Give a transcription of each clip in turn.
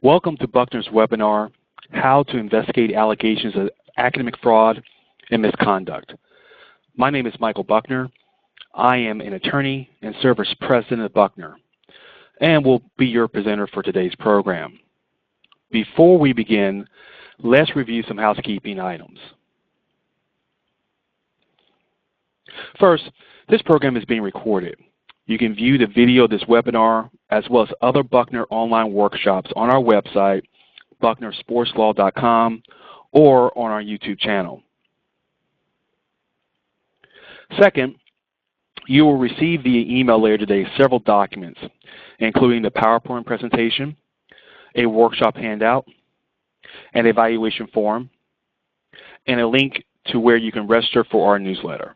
Welcome to Buckner's webinar, How to Investigate Allegations of Academic Fraud and Misconduct. My name is Michael Buckner. I am an attorney and serve as president of Buckner, and will be your presenter for today's program. Before we begin, let's review some housekeeping items. First, this program is being recorded. You can view the video of this webinar as well as other Buckner online workshops on our website, bucknersportslaw.com, or on our YouTube channel. Second, you will receive via email later today several documents, including the PowerPoint presentation, a workshop handout, an evaluation form, and a link to where you can register for our newsletter.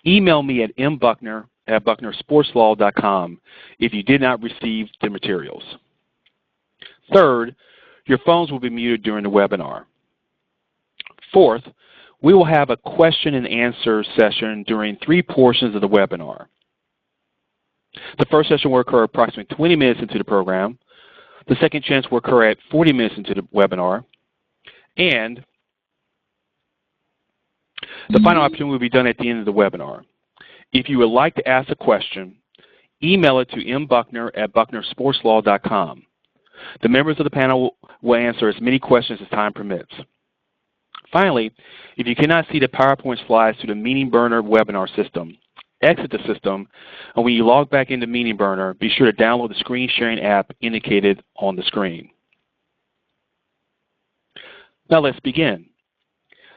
Email me at mbuckner@bucknersportslaw.com if you did not receive the materials. Third, your phones will be muted during the webinar. Fourth, we will have a question and answer session during 3 portions of the webinar. The first session will occur approximately 20 minutes into the program. The second chance will occur at 40 minutes into the webinar. And the final option will be done at the end of the webinar. If you would like to ask a question, email it to mbuckner@bucknersportslaw.com. The members of the panel will answer as many questions as time permits. Finally, if you cannot see the PowerPoint slides through the Meeting Burner webinar system, exit the system, and when you log back into Meeting Burner, be sure to download the screen sharing app indicated on the screen. Now let's begin.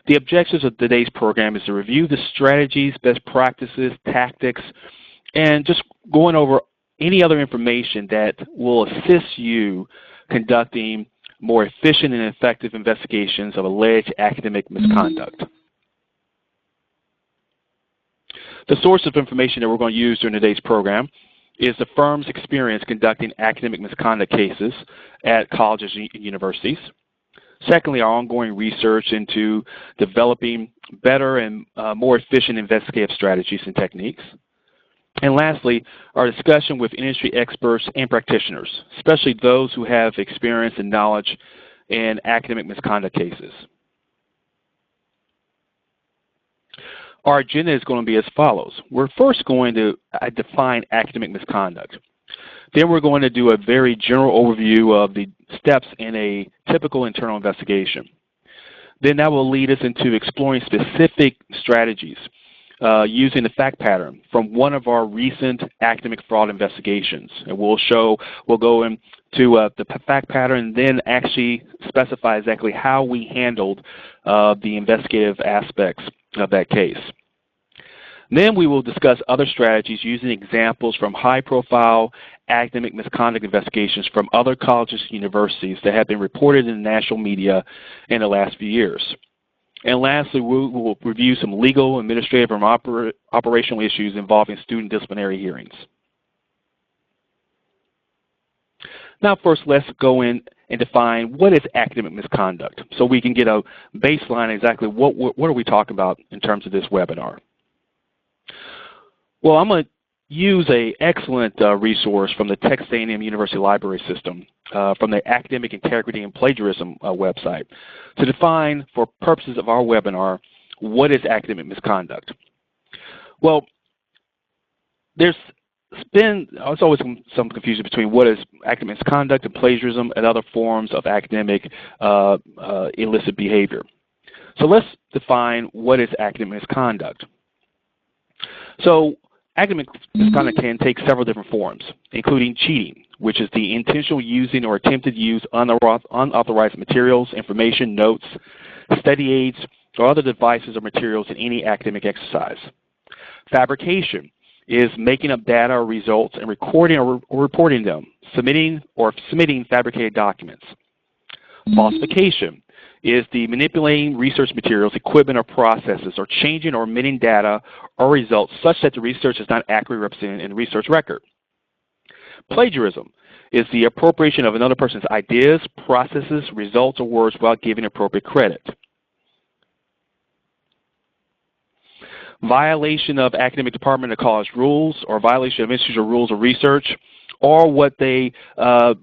The objectives of today's program is to review the strategies, best practices, tactics, and just going over any other information that will assist you conducting more efficient and effective investigations of alleged academic misconduct. The source of information that we're going to use during today's program is the firm's experience conducting academic misconduct cases at colleges and universities. Secondly, our ongoing research into developing better and more efficient investigative strategies and techniques. And lastly, our discussion with industry experts and practitioners, especially those who have experience and knowledge in academic misconduct cases. Our agenda is going to be as follows. We're first going to define academic misconduct. Then we're going to do a very general overview of the steps in a typical internal investigation. Then that will lead us into exploring specific strategies using the fact pattern from one of our recent academic fraud investigations. And we'll go into the fact pattern and then actually specify exactly how we handled the investigative aspects of that case. Then we will discuss other strategies using examples from high-profile academic misconduct investigations from other colleges and universities that have been reported in the national media in the last few years. And lastly, we will review some legal, administrative, and operational issues involving student disciplinary hearings. Now first, let's go in and define what is academic misconduct so we can get a baseline exactly what are we talking about in terms of this webinar. Well, I'm going to use an excellent resource from the Texas A&M University Library System from the Academic Integrity and Plagiarism website to define, for purposes of our webinar, what is academic misconduct. Well, there's always some confusion between what is academic misconduct and plagiarism and other forms of academic illicit behavior. So let's define what is academic misconduct. So academic misconduct can take several different forms, including cheating, which is the intentional using or attempted use unauthorized materials, information, notes, study aids, or other devices or materials in any academic exercise. Fabrication is making up data or results and recording or reporting them, submitting fabricated documents. Falsification is the manipulating research materials, equipment, or processes, or changing or omitting data or results such that the research is not accurately represented in the research record. Plagiarism is the appropriation of another person's ideas, processes, results, or words without giving appropriate credit. Violation of academic department or college rules, or violation of institutional rules of research, or what they are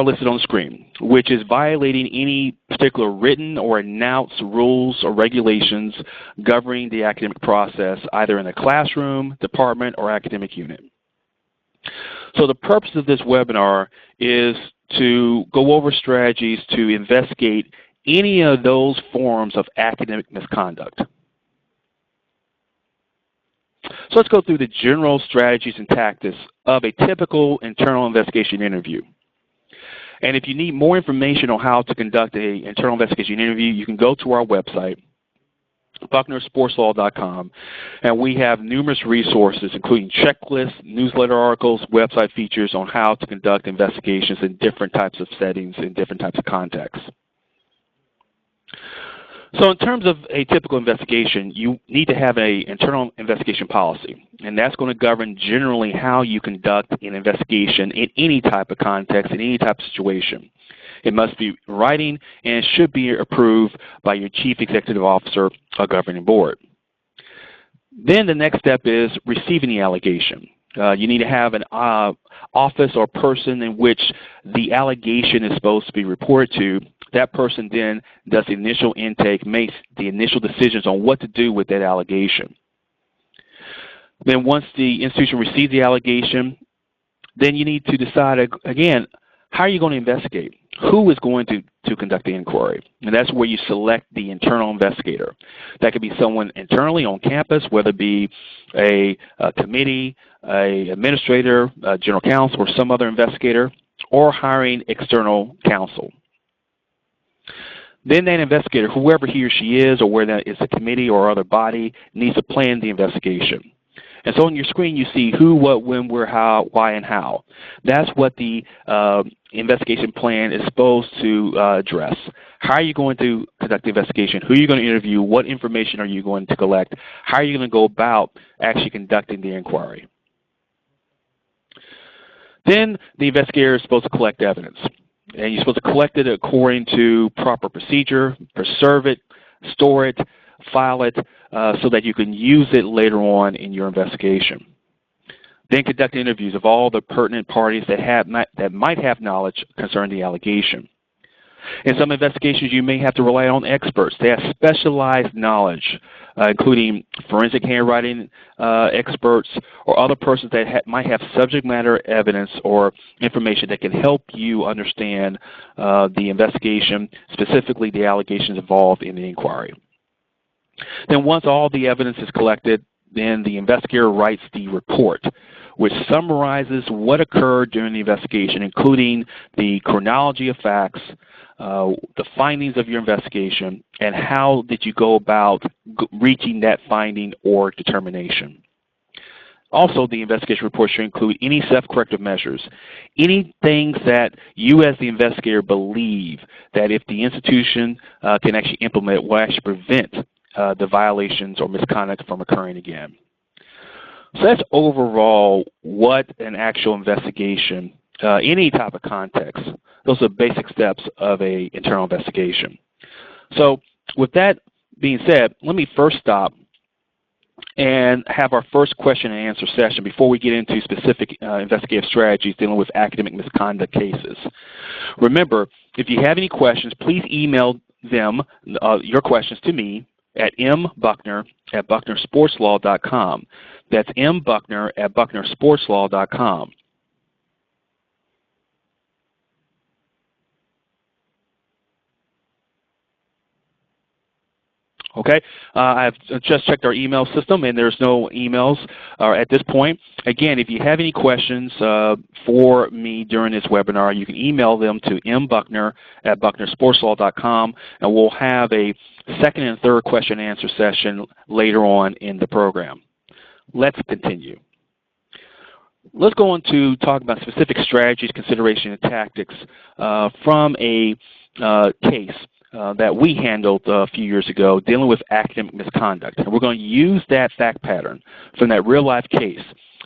listed on the screen, which is violating any particular written or announced rules or regulations governing the academic process, either in a classroom, department, or academic unit. So the purpose of this webinar is to go over strategies to investigate any of those forms of academic misconduct. So let's go through the general strategies and tactics of a typical internal investigation interview. And if you need more information on how to conduct an internal investigation interview, you can go to our website, bucknersportslaw.com, and we have numerous resources, including checklists, newsletter articles, website features on how to conduct investigations in different types of settings and different types of contexts. So in terms of a typical investigation, you need to have an internal investigation policy, and that's going to govern generally how you conduct an investigation in any type of context, in any type of situation. It must be in writing and should be approved by your Chief Executive Officer or governing board. Then the next step is receiving the allegation. You need to have an office or person in which the allegation is supposed to be reported to. That person then does the initial intake, makes the initial decisions on what to do with that allegation. Then once the institution receives the allegation, then you need to decide, again, how are you going to investigate? Who is going to conduct the inquiry? And that's where you select the internal investigator. That could be someone internally on campus, whether it be a committee, an administrator, a general counsel, or some other investigator, or hiring external counsel. Then that investigator, whoever he or she is, or whether it's a committee or other body, needs to plan the investigation. And so on your screen you see who, what, when, where, how, why, and how. That's what the investigation plan is supposed to address. How are you going to conduct the investigation? Who are you going to interview? What information are you going to collect? How are you going to go about actually conducting the inquiry? Then the investigator is supposed to collect evidence. And you're supposed to collect it according to proper procedure, preserve it, store it, file it, so that you can use it later on in your investigation. Then conduct interviews of all the pertinent parties that might have knowledge concerning the allegation. In some investigations, you may have to rely on experts. They have specialized knowledge, including forensic handwriting experts or other persons that might have subject matter evidence or information that can help you understand the investigation, specifically the allegations involved in the inquiry. Then once all the evidence is collected, then the investigator writes the report, which summarizes what occurred during the investigation, including the chronology of facts, the findings of your investigation, and how did you go about reaching that finding or determination. Also, the investigation report should include any self-corrective measures, any things that you as the investigator believe that if the institution can actually implement, will actually prevent the violations or misconduct from occurring again. So that's overall what an actual investigation, any type of context, those are basic steps of an internal investigation. So with that being said, let me first stop and have our first question and answer session before we get into specific investigative strategies dealing with academic misconduct cases. Remember, if you have any questions, please email them, your questions to me at mbuckner@bucknersportslaw.com. That's mbuckner@bucknersportslaw.com. Okay, I've just checked our email system, and there's no emails at this point. Again, if you have any questions for me during this webinar, you can email them to mbuckner@bucknersportslaw.com, and we'll have a second and third question and answer session later on in the program. Let's continue. Let's go on to talk about specific strategies, consideration, and tactics from a case that we handled a few years ago dealing with academic misconduct. And we're going to use that fact pattern from that real-life case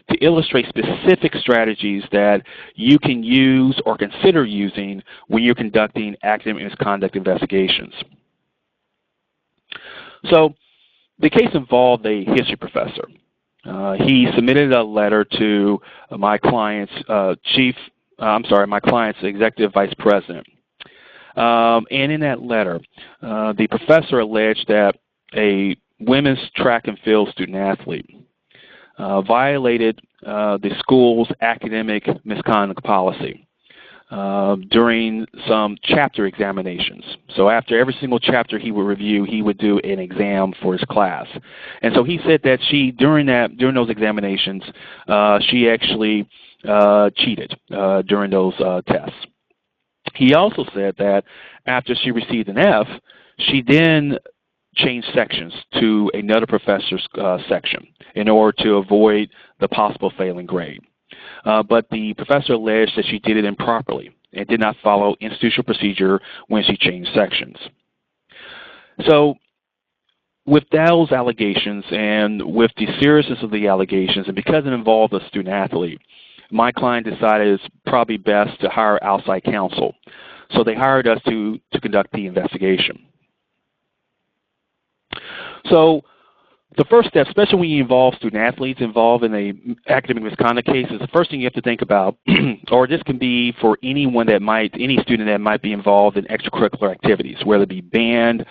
to illustrate specific strategies that you can use or consider using when you're conducting academic misconduct investigations. So the case involved a history professor. He submitted a letter to my client's my client's executive vice president. And in that letter, the professor alleged that a women's track and field student athlete violated the school's academic misconduct policy during some chapter examinations. So after every single chapter he would review, he would do an exam for his class. And so he said that during those examinations, she actually cheated during those tests. He also said that after she received an F, she then changed sections to another professor's section in order to avoid the possible failing grade. But the professor alleged that she did it improperly and did not follow institutional procedure when she changed sections. So with those allegations and with the seriousness of the allegations, and because it involved a student athlete, my client decided it's probably best to hire outside counsel. So they hired us to conduct the investigation. So the first step, especially when you involve student athletes involved in an academic misconduct case, is the first thing you have to think about, or this can be for any student that might be involved in extracurricular activities, whether it be band,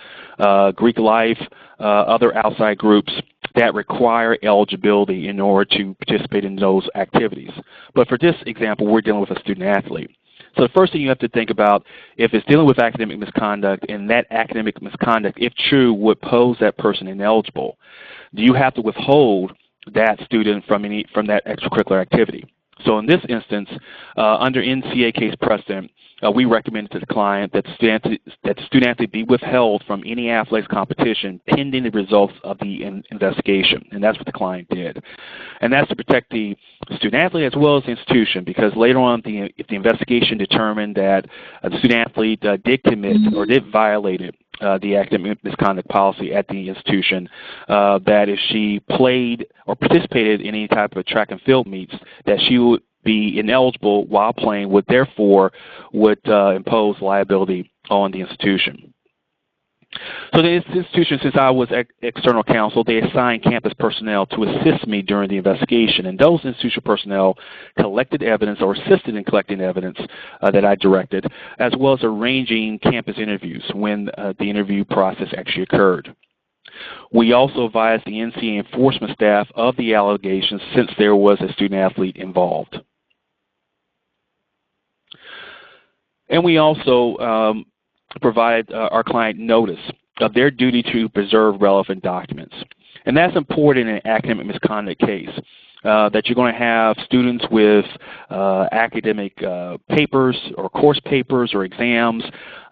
Greek life, other outside groups that require eligibility in order to participate in those activities. But for this example, we're dealing with a student athlete. So the first thing you have to think about, if it's dealing with academic misconduct and that academic misconduct, if true, would pose that person ineligible, do you have to withhold that student from that extracurricular activity? So in this instance, under NCAA case precedent, we recommended to the client that the student athlete be withheld from any athletics competition pending the results of the investigation, and that's what the client did. And that's to protect the student athlete as well as the institution, because later on, if the investigation determined that the student athlete did commit or did violate the academic misconduct policy at the institution, that if she played or participated in any type of track and field meets, that she would be ineligible while playing, would impose liability on the institution. So the institution, since I was external counsel, they assigned campus personnel to assist me during the investigation, and those institutional personnel collected evidence or assisted in collecting evidence that I directed, as well as arranging campus interviews when the interview process actually occurred. We also advised the NCAA enforcement staff of the allegations since there was a student athlete involved. And we also provide our client notice of their duty to preserve relevant documents. And that's important in an academic misconduct case, that you're going to have students with academic papers or course papers or exams,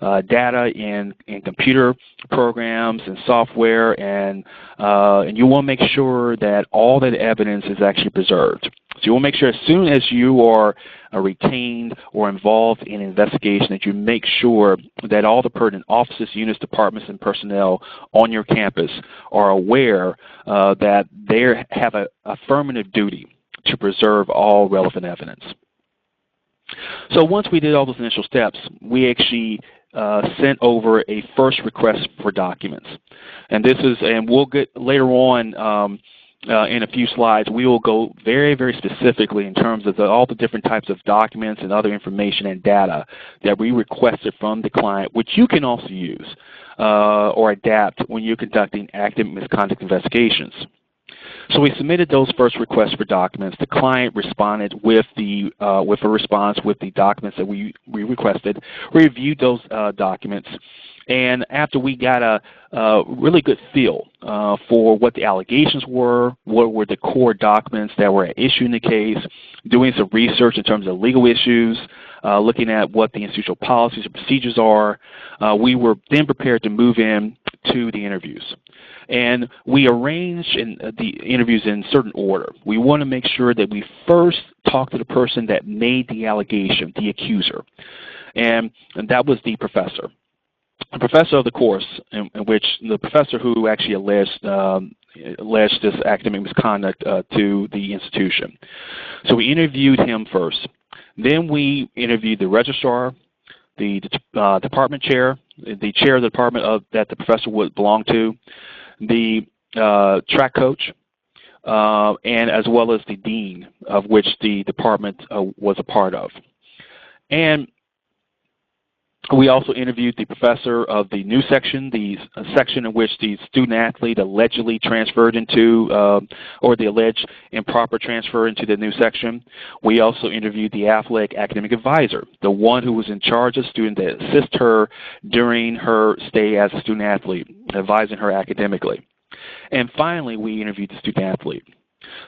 data in computer programs and software, and you want to make sure that all that evidence is actually preserved. So you want to make sure as soon as you are retained or involved in an investigation that you make sure that all the pertinent offices, units, departments, and personnel on your campus are aware that they have an affirmative duty to preserve all relevant evidence. So once we did all those initial steps, we actually sent over a first request for documents. And we'll get later on in a few slides, we will go very, very specifically in terms of all the different types of documents and other information and data that we requested from the client, which you can also use or adapt when you're conducting academic misconduct investigations. So we submitted those first requests for documents. The client responded with a response with the documents that we requested. We reviewed those documents, and after we got a really good feel for what the allegations were, what were the core documents that were at issue in the case, doing some research in terms of legal issues, looking at what the institutional policies and procedures are, we were then prepared to move in to the interviews. And we arranged the interviews in certain order. We want to make sure that we first talk to the person that made the allegation, the accuser, and that was the professor. The professor of the course, in which the professor who actually alleged this academic misconduct to the institution. So we interviewed him first. Then we interviewed the registrar, the department chair, the chair of the department that the professor would belong to, the track coach, and as well as the dean of which the department was a part of. And we also interviewed the professor of the new section, the section in which the student athlete allegedly transferred into, or the alleged improper transfer into the new section. We also interviewed the athletic academic advisor, the one who was in charge of the student that assisted her during her stay as a student athlete, advising her academically. And finally, we interviewed the student athlete.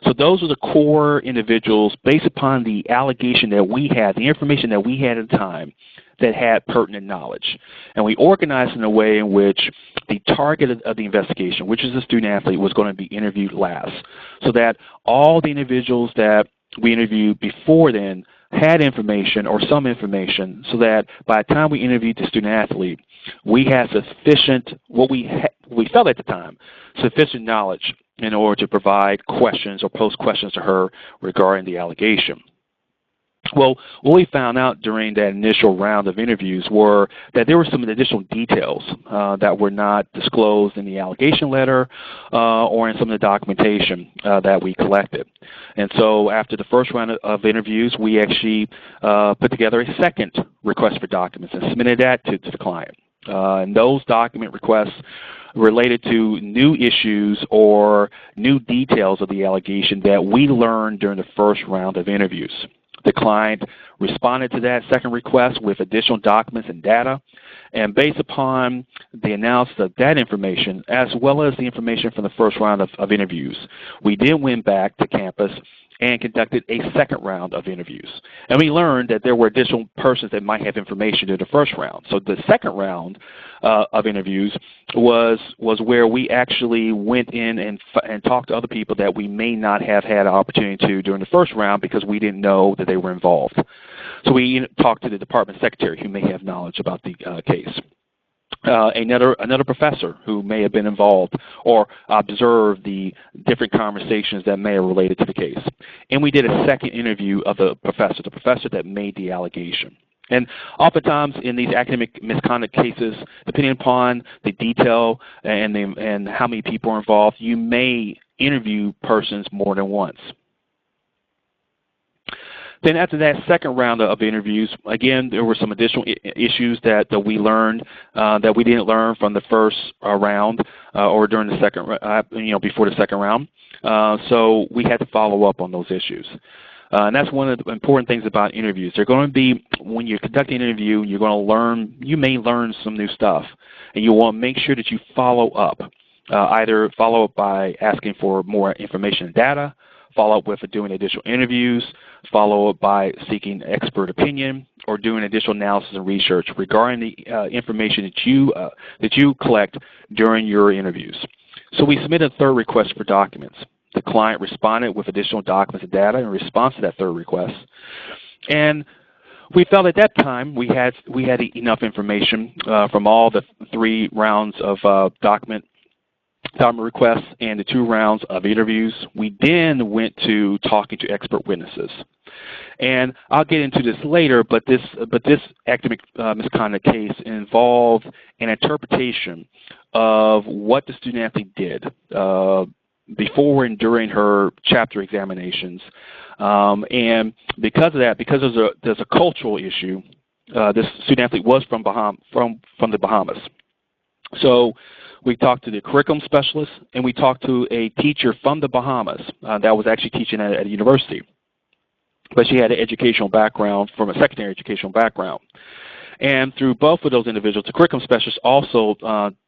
So those are the core individuals based upon the allegation that we had, the information that we had at the time that had pertinent knowledge. And we organized in a way in which the target of the investigation, which is the student athlete, was going to be interviewed last, so that all the individuals that we interviewed before then had information or some information, so that by the time we interviewed the student athlete, we had sufficient, what we felt at the time, sufficient knowledge in order to provide questions or pose questions to her regarding the allegation. Well, what we found out during that initial round of interviews were that there were some additional details that were not disclosed in the allegation letter or in some of the documentation that we collected. And so after the first round of interviews, we actually put together a second request for documents and submitted that to the client. And those document requests related to new issues or new details of the allegation that we learned during the first round of interviews. The client responded to that second request with additional documents and data, and based upon the analysis of that information, as well as the information from the first round of interviews, we then went back to campus and conducted a second round of interviews. And we learned that there were additional persons that might have information in the first round. So the second round of interviews was where we actually went in and talked to other people that we may not have had an opportunity to during the first round because we didn't know that they were involved. So we talked to the department secretary who may have knowledge about the case. Another professor who may have been involved or observed the different conversations that may have related to the case. And we did a second interview of the professor that made the allegation. And oftentimes in these academic misconduct cases, depending upon the detail and how many people are involved, you may interview persons more than once. Then after that second round of interviews, again, there were some additional issues that we learned that we didn't learn from the first round or during the second, before the second round. So we had to follow up on those issues. And that's one of the important things about interviews. They're going to be, when you're conducting an interview, you're going to learn, you may learn some new stuff. And you want to make sure that you follow up. Either follow up by asking for more information and data, follow up with doing additional interviews, follow up by seeking expert opinion, or doing additional analysis and research regarding the information that you collect during your interviews. So we submitted a third request for documents. The client responded with additional documents and data in response to that third request. And we felt at that time we had enough information from all the three rounds of document requests and the 2 rounds of interviews. We then went to talking to expert witnesses. And I'll get into this later, but this academic misconduct case involved an interpretation of what the student athlete did before and during her chapter examinations. And because of that, because there's a cultural issue, this student athlete was from the Bahamas. So We talked to the curriculum specialist, and we talked to a teacher from the Bahamas that was actually teaching at a university. But she had an educational background from a secondary educational background. And through both of those individuals, the curriculum specialist also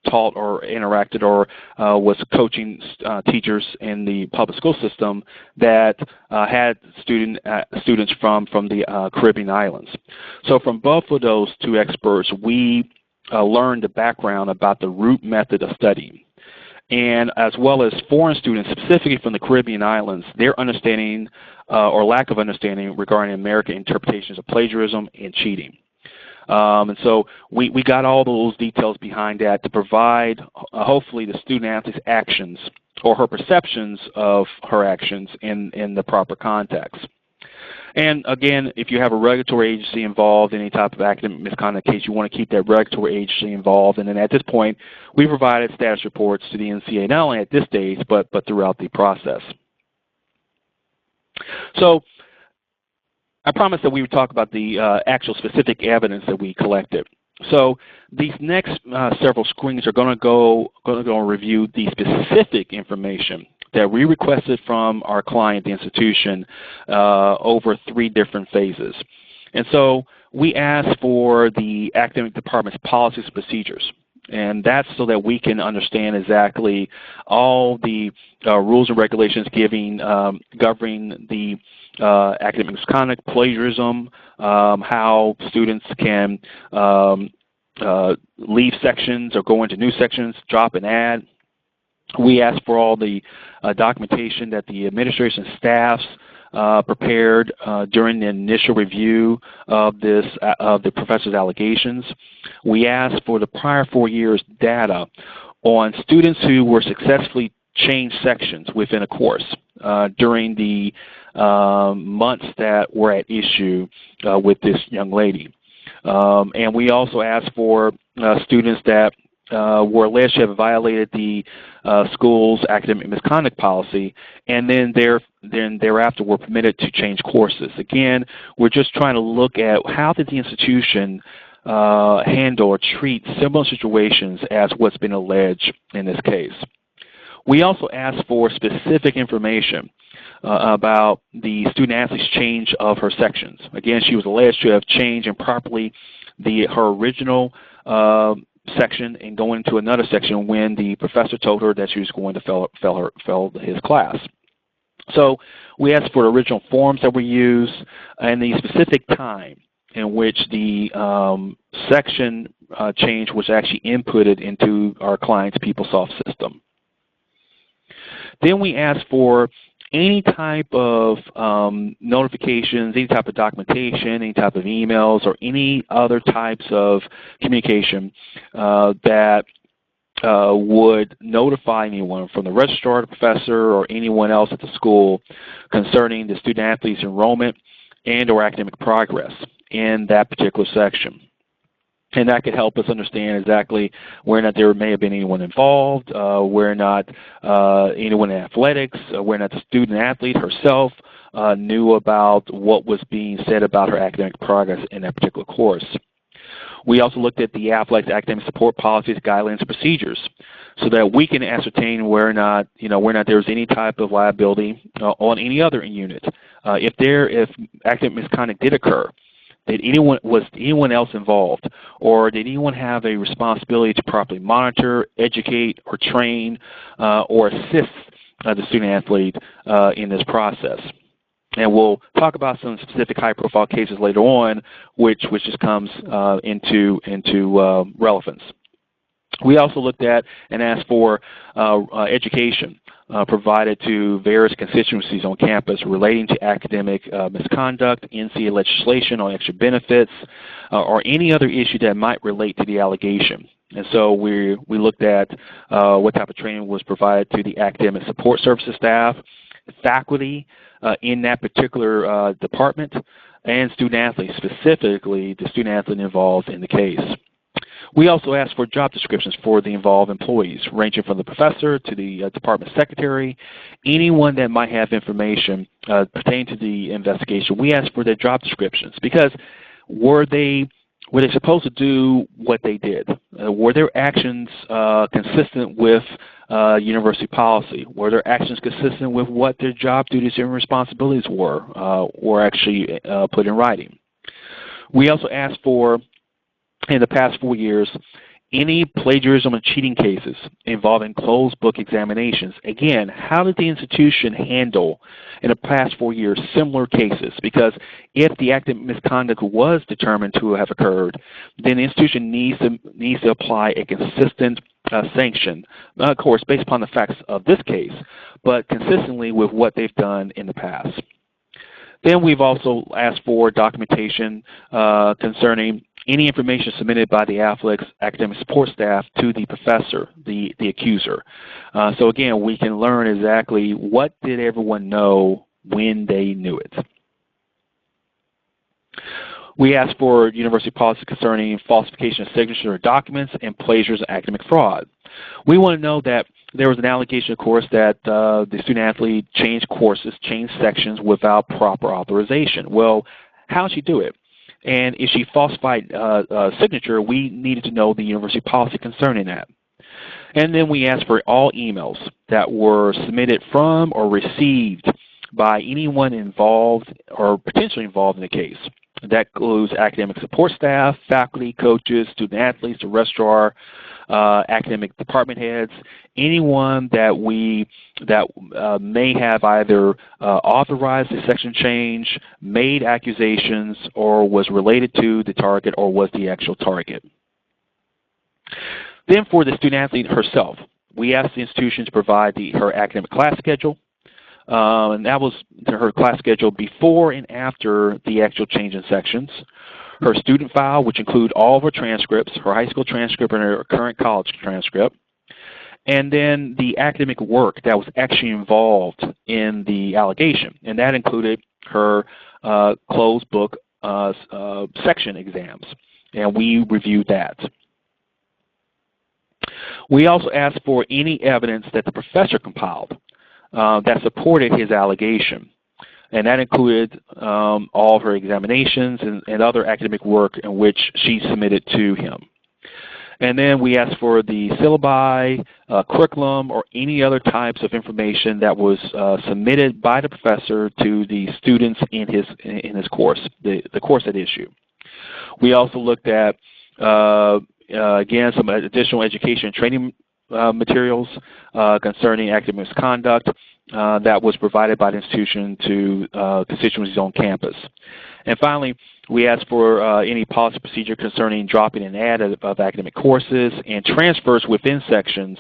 taught or interacted or was coaching teachers in the public school system that had students from the Caribbean islands. So from both of those two experts, we learned the background about the root method of studying. And as well as foreign students, specifically from the Caribbean islands, their understanding or lack of understanding regarding American interpretations of plagiarism and cheating. And so we got all those details behind that to provide, hopefully, the student athlete's actions or her perceptions of her actions in the proper context. And again, if you have a regulatory agency involved in any type of academic misconduct case, you want to keep that regulatory agency involved. And then at this point, we provided status reports to the NCAA, not only at this stage, but throughout the process. So I promised that we would talk about the actual specific evidence that we collected. So these next several screens are going to review the specific information that we requested from our client, the institution, over 3 different phases. And so we asked for the academic department's policies and procedures. And that's so that we can understand exactly all the rules and regulations governing the academic misconduct, plagiarism, how students can leave sections or go into new sections, drop and add. We asked for all the documentation that the administration staffs prepared during the initial review of the professor's allegations. We asked for the prior 4 years data on students who were successfully changed sections within a course during the months that were at issue with this young lady. And we also asked for students that were alleged to have violated the school's academic misconduct policy, and then thereafter were permitted to change courses. Again, we're just trying to look at how did the institution handle or treat similar situations as what's been alleged in this case. We also asked for specific information about the student athlete's change of her sections. Again, she was alleged to have changed improperly her original section and going into another section when the professor told her that she was going to fail his class. So we asked for the original forms that were used and the specific time in which the section change was actually inputted into our client's PeopleSoft system. Then we asked for any type of notifications, any type of documentation, any type of emails, or any other types of communication that would notify anyone from the registrar, the professor, or anyone else at the school concerning the student athlete's enrollment and or academic progress in that particular section. And that could help us understand exactly where or not there may have been anyone involved, where or not anyone in athletics, where or not the student athlete herself knew about what was being said about her academic progress in that particular course. We also looked at the athletics academic support policies, guidelines, and procedures, so that we can ascertain where or not there was any type of liability on any other unit. If academic misconduct did occur, was anyone else involved, or did anyone have a responsibility to properly monitor, educate, or train, or assist the student athlete in this process? And we'll talk about some specific high-profile cases later on, which just comes into relevance. We also looked at and asked for education provided to various constituencies on campus relating to academic misconduct, NCAA legislation on extra benefits, or any other issue that might relate to the allegation. And so we looked at what type of training was provided to the academic support services staff, faculty in that particular department, and student athletes, specifically the student athlete involved in the case. We also asked for job descriptions for the involved employees, ranging from the professor to the department secretary, anyone that might have information pertaining to the investigation. We asked for their job descriptions because were they Were they supposed to do what they did? Were their actions consistent with university policy? Were their actions consistent with what their job duties and responsibilities were actually put in writing? We also asked for, in the past 4 years, any plagiarism and cheating cases involving closed book examinations. Again, how did the institution handle in the past 4 years similar cases? Because if the academic misconduct was determined to have occurred, then the institution needs to apply a consistent sanction, of course, based upon the facts of this case, but consistently with what they've done in the past. Then we've also asked for documentation concerning any information submitted by the AFLIC's academic support staff to the professor, the accuser. So again, we can learn exactly what did everyone know when they knew it. We asked for university policy concerning falsification of signature or documents and plagiarism and academic fraud. We want to know that there was an allegation, of course, that the student-athlete changed courses, changed sections without proper authorization. Well, how did she do it? And if she falsified signature, we needed to know the university policy concerning that. And then we asked for all emails that were submitted from or received by anyone involved or potentially involved in the case. That includes academic support staff, faculty, coaches, student-athletes, the registrar, academic department heads, anyone that may have either authorized a section change, made accusations, or was related to the target or was the actual target. Then for the student-athlete herself, we asked the institution to provide her academic class schedule, and that was her class schedule before and after the actual change in sections. Her student file, which include all of her transcripts, her high school transcript and her current college transcript, and then the academic work that was actually involved in the allegation, and that included her closed book section exams, and we reviewed that. We also asked for any evidence that the professor compiled that supported his allegation. And that included all of her examinations and other academic work in which she submitted to him. And then we asked for the syllabi, curriculum, or any other types of information that was submitted by the professor to the students in his course, the course at issue. We also looked at, again, some additional education and training materials concerning academic misconduct that was provided by the institution to constituencies on campus. And finally, we asked for any policy procedure concerning dropping and add of academic courses and transfers within sections,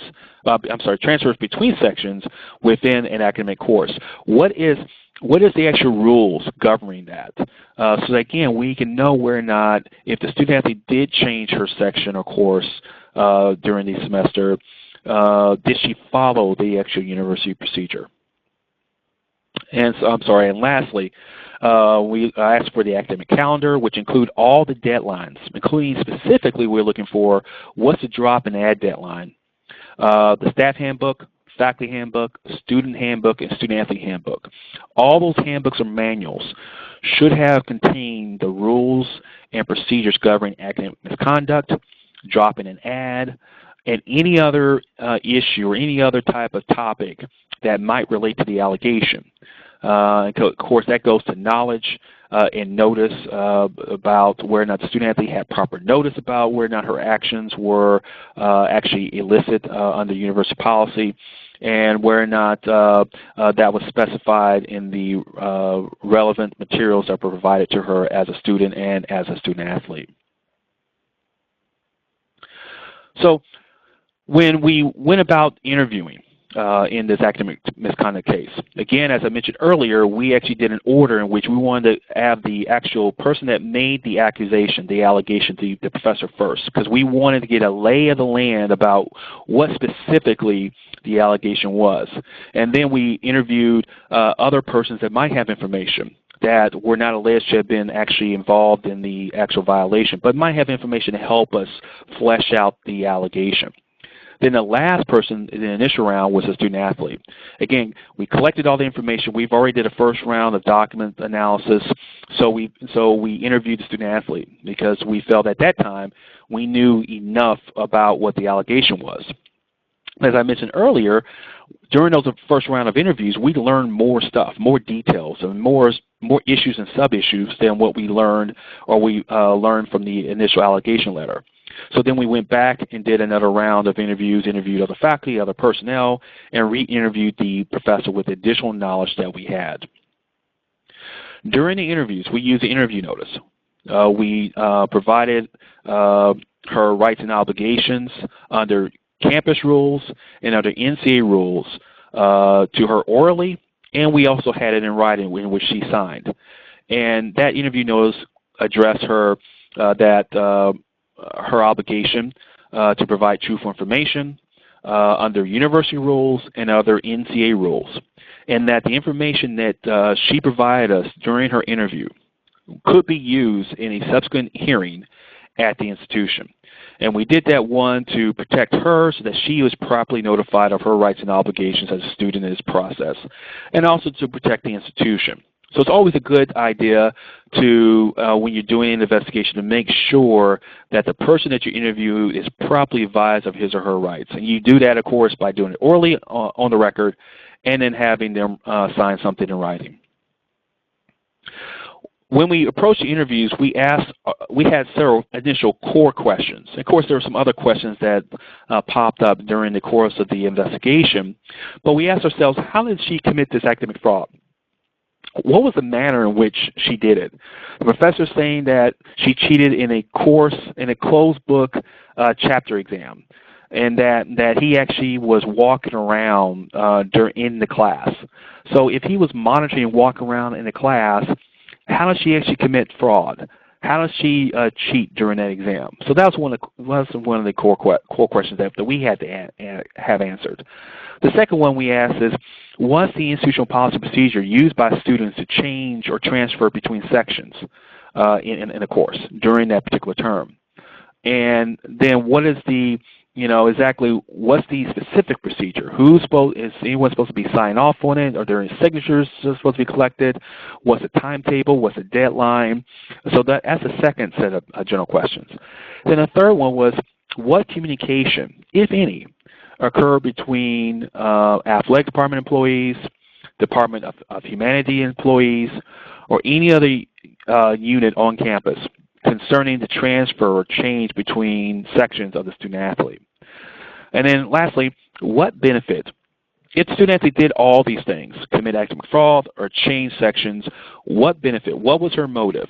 transfers between sections within an academic course. What is the actual rules governing that? So that, again, we can know whether or not, if the student-athlete did change her section or course during the semester, did she follow the actual university procedure? And so, and lastly, we asked for the academic calendar, which include all the deadlines, including specifically we're looking for what's the drop and add deadline, the staff handbook, faculty handbook, student handbook, and student-athlete handbook. All those handbooks or manuals should have contained the rules and procedures governing academic misconduct, drop in and add, and any other issue or any other type of topic that might relate to the allegation. Of course, that goes to knowledge and notice about whether or not the student-athlete had proper notice about whether or not her actions were actually illicit under university policy, and whether or not that was specified in the relevant materials that were provided to her as a student and as a student-athlete. So when we went about interviewing in this academic misconduct case, again, as I mentioned earlier, we actually did an order in which we wanted to have the actual person that made the accusation, the allegation, the professor first, because we wanted to get a lay of the land about what specifically the allegation was. And then we interviewed other persons that might have information that were not alleged to have been actually involved in the actual violation, but might have information to help us flesh out the allegation. Then the last person in the initial round was a student athlete. Again, we collected all the information. We've already did a first round of document analysis, so we interviewed the student athlete because we felt at that time we knew enough about what the allegation was. As I mentioned earlier, during those first round of interviews, we learned more stuff, more details, and more issues and sub-issues than what we learned learned from the initial allegation letter. So then we went back and did another round of interviews, interviewed other faculty, other personnel, and re-interviewed the professor with additional knowledge that we had. During the interviews, we used the interview notice. We provided her rights and obligations under campus rules and under NCA rules to her orally, and we also had it in writing in which she signed. And that interview notice addressed her her obligation to provide truthful information under university rules and other NCA rules, and that the information that she provided us during her interview could be used in a subsequent hearing at the institution. And we did that, one, to protect her so that she was properly notified of her rights and obligations as a student in this process, and also to protect the institution. So it's always a good idea to, when you're doing an investigation, to make sure that the person that you interview is properly advised of his or her rights. And you do that, of course, by doing it orally on the record and then having them sign something in writing. When we approached the interviews, we had several initial core questions. Of course, there were some other questions that popped up during the course of the investigation, but we asked ourselves, how did she commit this academic fraud? What was the manner in which she did it? The professor saying that she cheated in a course, in a closed book chapter exam, and that he actually was walking around in the class. So if he was monitoring and walking around in the class, how does she actually commit fraud? How does she cheat during that exam? So that was one of the core questions that we had to have answered. The second one we asked is, was the institutional policy procedure used by students to change or transfer between sections in a course during that particular term? And then what is the exactly what's the specific procedure? Is anyone supposed to be signed off on it? Are there any signatures supposed to be collected? What's the timetable? What's the deadline? So that's the second set of general questions. Then the third one was, what communication, if any, occurred between athletic department employees, Department of Humanities employees, or any other unit on campus concerning the transfer or change between sections of the student athlete. And then lastly, what benefit? If the student athlete did all these things, commit academic fraud or change sections, what benefit? What was her motive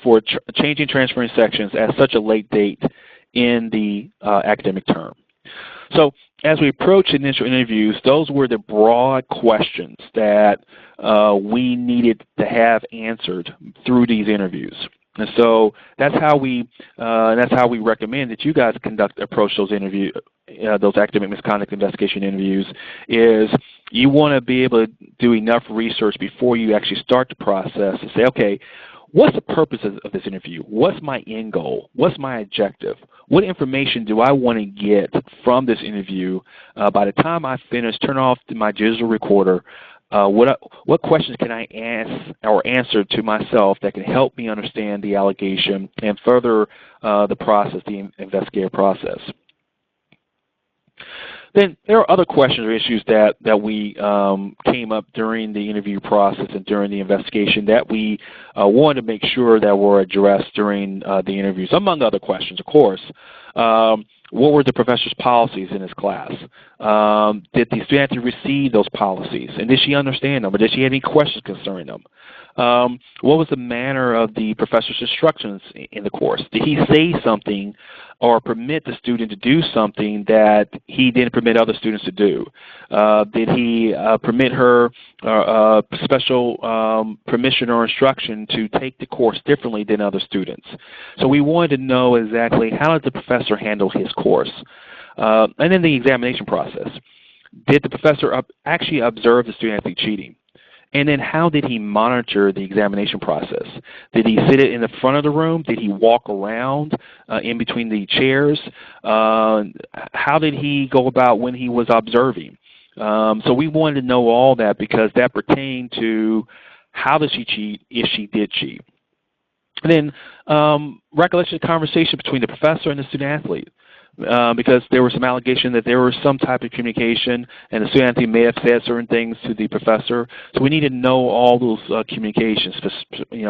for changing, transferring sections at such a late date in the academic term? So as we approach initial interviews, those were the broad questions that we needed to have answered through these interviews. And so that's how we recommend that you guys approach those those academic misconduct investigation interviews. Is you want to be able to do enough research before you actually start the process to say, okay, what's the purpose of this interview? What's my end goal? What's my objective? What information do I want to get from this interview? By the time I finish, turn off my digital recorder. What questions can I ask or answer to myself that can help me understand the allegation and further the process, the investigative process? Then there are other questions or issues that we came up during the interview process and during the investigation that we wanted to make sure that were addressed during the interviews, among other questions, of course. What were the professor's policies in his class? Did the student receive those policies? And did she understand them? Or did she have any questions concerning them? What was the manner of the professor's instructions in the course? Did he say something or permit the student to do something that he didn't permit other students to do? Did he permit her special permission or instruction to take the course differently than other students? So we wanted to know exactly how did the professor handle his course. And then the examination process. Did the professor actually observe the student athlete cheating? And then how did he monitor the examination process? Did he sit in the front of the room? Did he walk around in between the chairs? How did he go about when he was observing? So we wanted to know all that because that pertained to how did she cheat, if she did cheat. And then recollection of conversation between the professor and the student-athlete. Because there was some allegation that there was some type of communication, and the student-athlete may have said certain things to the professor. So we need to know all those communications,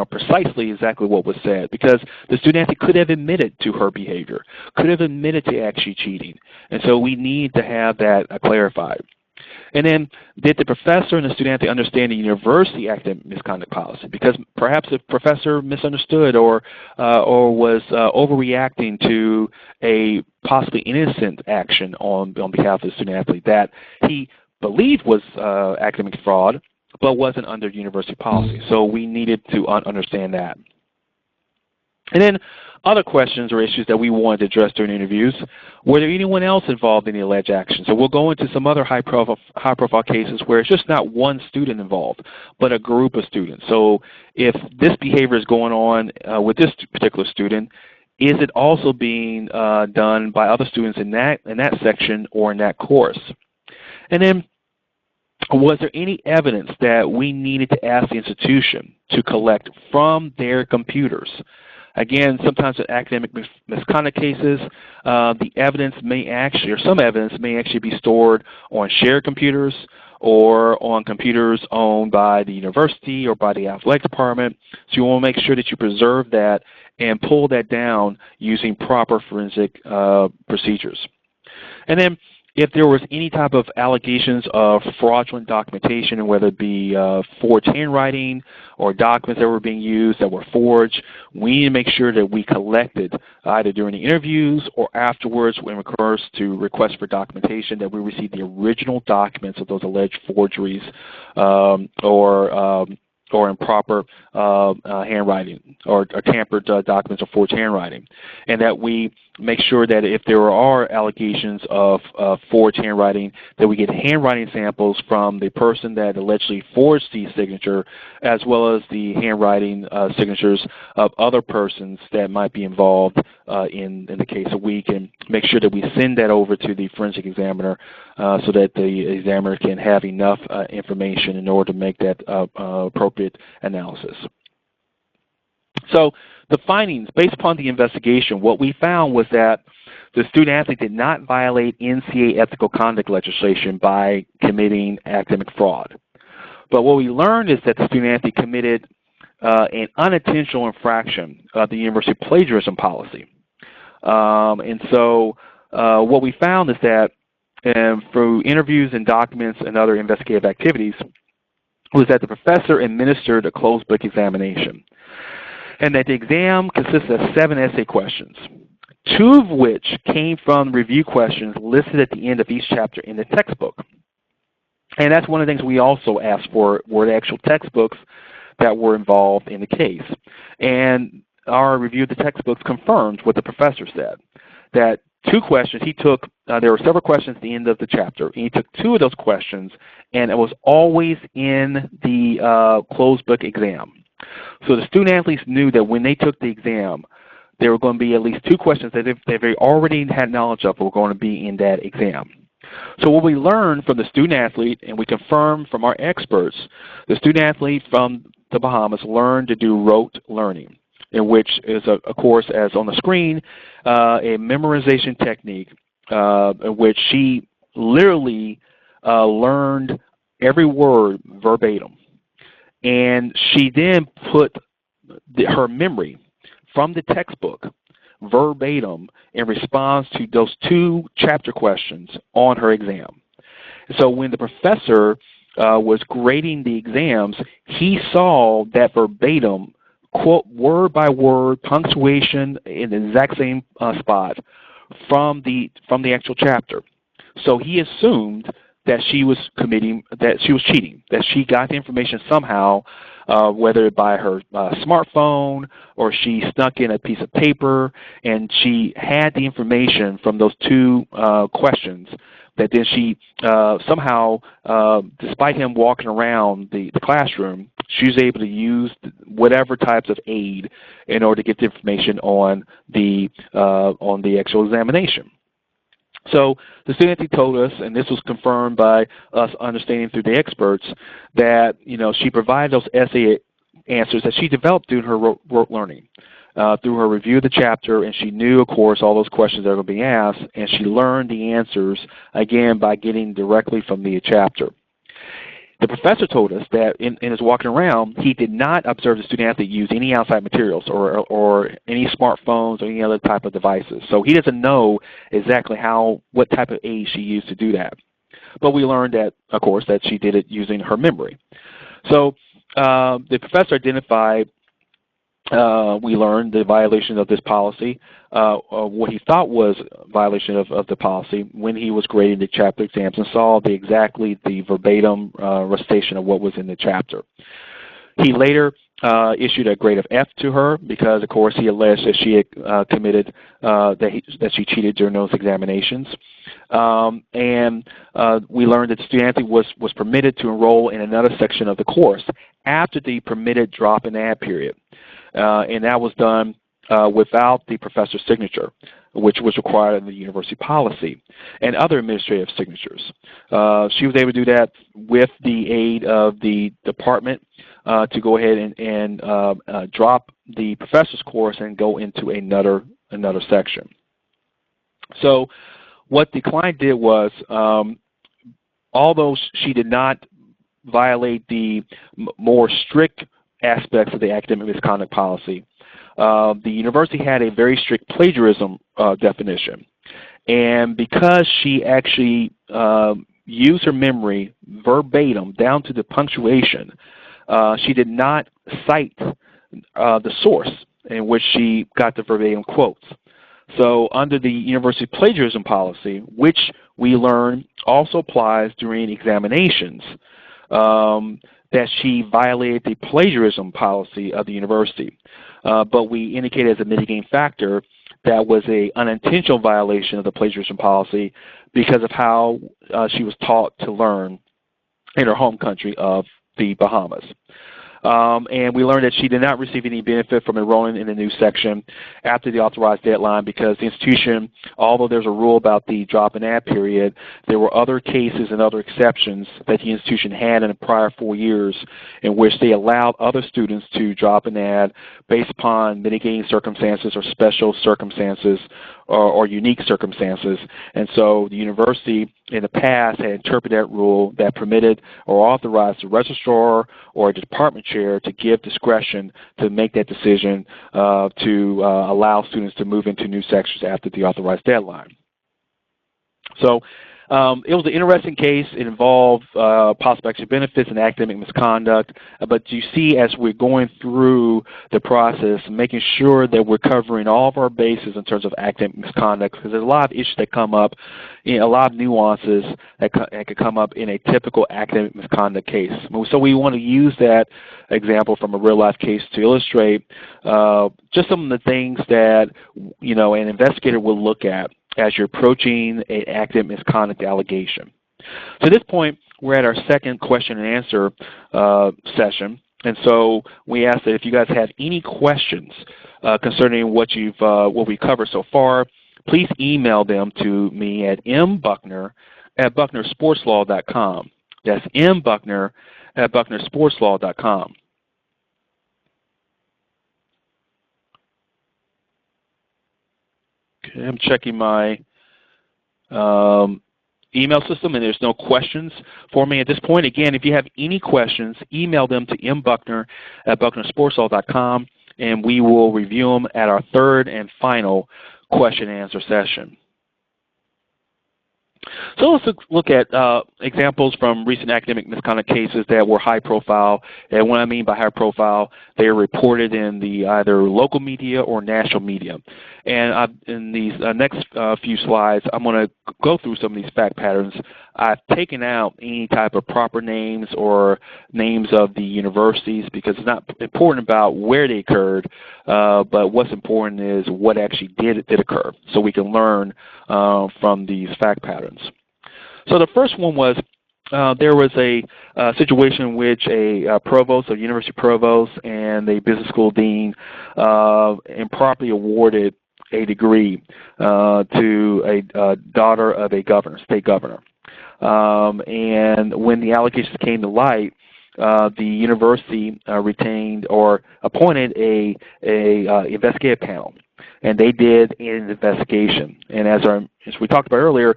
precisely exactly what was said, because the student-athlete could have admitted to her behavior, could have admitted to actually cheating, and so we need to have that clarified. And then, did the professor and the student understand the university academic misconduct policy? Because perhaps the professor misunderstood or was overreacting to a possibly innocent action on behalf of the student athlete that he believed was academic fraud, but wasn't under university policy. So we needed to understand that. And then other questions or issues that we wanted to address during interviews. Were there anyone else involved in the alleged action? So we'll go into some other high-profile cases where it's just not one student involved, but a group of students. So if this behavior is going on with this particular student, is it also being done by other students in that section or in that course? And then, was there any evidence that we needed to ask the institution to collect from their computers? Again, sometimes in academic misconduct cases, the evidence may actually, or some evidence may actually be stored on shared computers or on computers owned by the university or by the athletic department. So you want to make sure that you preserve that and pull that down using proper forensic procedures. And then, if there was any type of allegations of fraudulent documentation, whether it be forged handwriting or documents that were being used that were forged, we need to make sure that we collected either during the interviews or afterwards in regards to requests for documentation that we received the original documents of those alleged forgeries or improper handwriting or tampered documents or forged handwriting, and that we make sure that if there are allegations of forged handwriting, that we get handwriting samples from the person that allegedly forged the signature, as well as the handwriting signatures of other persons that might be involved in the case. So we can make sure that we send that over to the forensic examiner so that the examiner can have enough information in order to make that appropriate analysis. So the findings, based upon the investigation, what we found was that the student-athlete did not violate NCAA ethical conduct legislation by committing academic fraud. But what we learned is that the student-athlete committed an unintentional infraction of the university plagiarism policy. And so what we found is that through interviews and documents and other investigative activities was that the professor administered a closed book examination, and that the exam consisted of 7 essay questions, 2 of which came from review questions listed at the end of each chapter in the textbook. And that's one of the things we also asked for, were the actual textbooks that were involved in the case. And our review of the textbooks confirmed what the professor said, that 2 questions, he took, there were several questions at the end of the chapter, and he took 2 of those questions, and it was always in the closed book exam. So the student-athletes knew that when they took the exam, there were going to be at least 2 questions that they already had knowledge of were going to be in that exam. So what we learned from the student-athlete, and we confirmed from our experts, the student-athlete from the Bahamas learned to do rote learning, in which is, of course, as on the screen, a memorization technique in which she literally learned every word verbatim. And she then put her memory from the textbook verbatim in response to those 2 chapter questions on her exam. So when the professor was grading the exams, he saw that verbatim, quote, word by word, punctuation in the exact same spot from the actual chapter. So he assumed that she was cheating, that she got the information somehow, whether by her smartphone or she snuck in a piece of paper, and she had the information from those 2 questions that then she somehow, despite him walking around the classroom, she was able to use whatever types of aid in order to get the information on the actual examination. So the student told us, and this was confirmed by us understanding through the experts, that she provided those essay answers that she developed through her rote learning, through her review of the chapter, and she knew, of course, all those questions that were being asked, and she learned the answers, again, by getting directly from the chapter. The professor told us that in his walking around, he did not observe the student athlete use any outside materials or any smartphones or any other type of devices. So he doesn't know exactly what type of aid she used to do that. But we learned that, of course, that she did it using her memory. So the professor identified, we learned the violation of this policy, what he thought was a violation of the policy when he was grading the chapter exams and saw exactly the verbatim recitation of what was in the chapter. He later issued a grade of F to her because, of course, he alleged that she had committed, that she cheated during those examinations. And we learned that the student athlete was permitted to enroll in another section of the course after the permitted drop and add period. And that was done without the professor's signature, which was required in the university policy, and other administrative signatures. She was able to do that with the aid of the department to go ahead and drop the professor's course and go into another section. So what the client did was, although she did not violate the more strict aspects of the academic misconduct policy, the university had a very strict plagiarism definition. And because she actually used her memory verbatim down to the punctuation, she did not cite the source in which she got the verbatim quotes. So under the university plagiarism policy, which we learn also applies during examinations, that she violated the plagiarism policy of the university. But we indicated as a mitigating factor that was an unintentional violation of the plagiarism policy because of how she was taught to learn in her home country of the Bahamas. And we learned that she did not receive any benefit from enrolling in the new section after the authorized deadline because the institution, although there's a rule about the drop and add period, there were other cases and other exceptions that the institution had in the prior 4 years in which they allowed other students to drop and add based upon mitigating circumstances or special circumstances or unique circumstances. And so the university in the past had interpreted that rule that permitted or authorized the registrar or a department chair to give discretion to make that decision to allow students to move into new sections after the authorized deadline. So it was an interesting case. It involved possible extra benefits and academic misconduct. But you see, as we're going through the process, making sure that we're covering all of our bases in terms of academic misconduct, because there's a lot of issues that come up, a lot of nuances that could come up in a typical academic misconduct case. So we want to use that example from a real-life case to illustrate just some of the things that an investigator will look at as you're approaching an academic misconduct allegation. So at this point, we're at our second question and answer session. And so we ask that if you guys have any questions concerning what we covered so far, please email them to me at mbuckner@bucknersportslaw.com. That's mbuckner@bucknersportslaw.com. Okay, I'm checking my email system, and there's no questions for me at this point. Again, if you have any questions, email them to mbuckner@bucknersportslaw.com, and we will review them at our third and final question and answer session. So let's look at examples from recent academic misconduct cases that were high profile. And what I mean by high profile, they are reported in the either local media or national media. And in these next few slides, I'm going to go through some of these fact patterns. I've taken out any type of proper names or names of the universities because it's not important about where they occurred, but what's important is what actually did occur, so we can learn from these fact patterns. So the first one was there was a situation in which a provost, a university provost, and a business school dean improperly awarded a degree to a daughter of a governor, state governor. And when the allegations came to light, the university retained or appointed a investigative panel, and they did an investigation. And as we talked about earlier,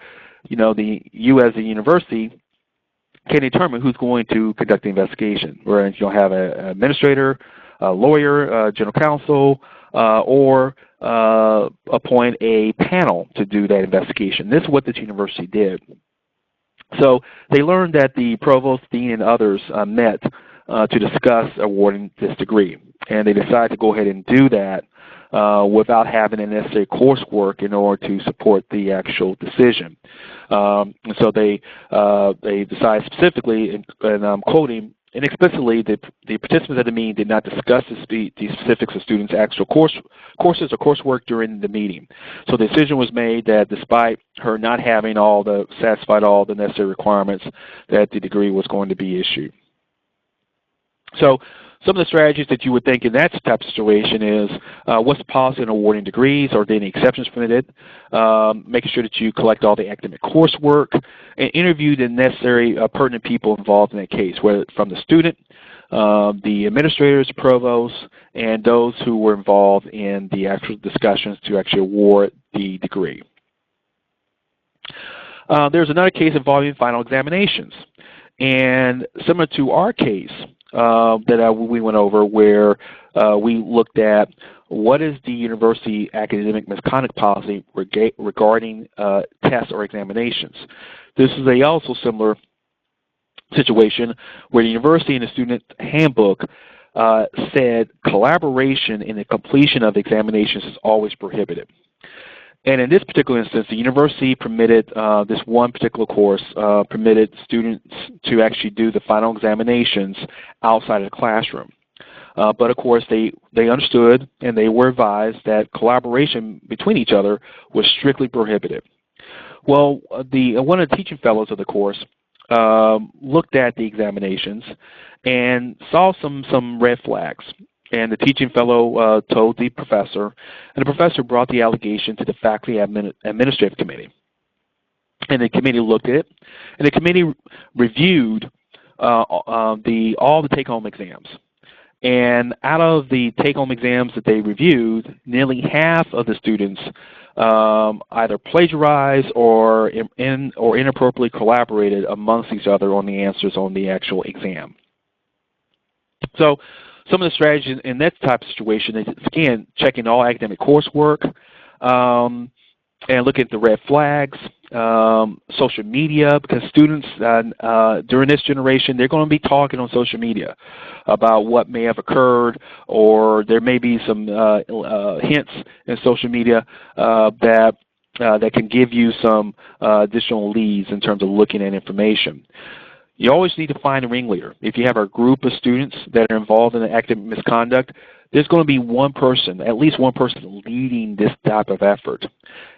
you as a university can determine who's going to conduct the investigation. Whereas you'll have an administrator, a lawyer, general counsel, or appoint a panel to do that investigation. This is what this university did. So they learned that the provost, dean, and others met to discuss awarding this degree, and they decided to go ahead and do that without having the necessary coursework in order to support the actual decision. So they decided specifically, and I'm quoting, and explicitly, the participants at the meeting did not discuss the specifics of students' actual courses or coursework during the meeting. So the decision was made that despite her not having satisfied all the necessary requirements, that the degree was going to be issued. So some of the strategies that you would think in that type of situation is what's the policy on awarding degrees? Are there any exceptions permitted? Making sure that you collect all the academic coursework and interview the necessary pertinent people involved in that case, whether from the student, the administrators, provosts, and those who were involved in the actual discussions to actually award the degree. There's another case involving final examinations. And similar to our case, that we went over, where we looked at what is the university academic misconduct policy regarding tests or examinations. This is a also similar situation where the university in the student handbook said collaboration in the completion of examinations is always prohibited. And in this particular instance, the university permitted, this one particular course, permitted students to actually do the final examinations outside of the classroom. But of course, they understood and they were advised that collaboration between each other was strictly prohibited. Well, one of the teaching fellows of the course looked at the examinations and saw some red flags. And the teaching fellow told the professor, and the professor brought the allegation to the faculty administrative committee. And the committee looked at it, and the committee reviewed all the take-home exams. And out of the take-home exams that they reviewed, nearly half of the students either plagiarized or inappropriately collaborated amongst each other on the answers on the actual exam. So some of the strategies in that type of situation is, again, checking all academic coursework and looking at the red flags, social media, because students during this generation, they're going to be talking on social media about what may have occurred, or there may be some hints in social media that can give you some additional leads in terms of looking at information. You always need to find a ringleader. If you have a group of students that are involved in academic misconduct, there's going to be one person, at least one person leading this type of effort.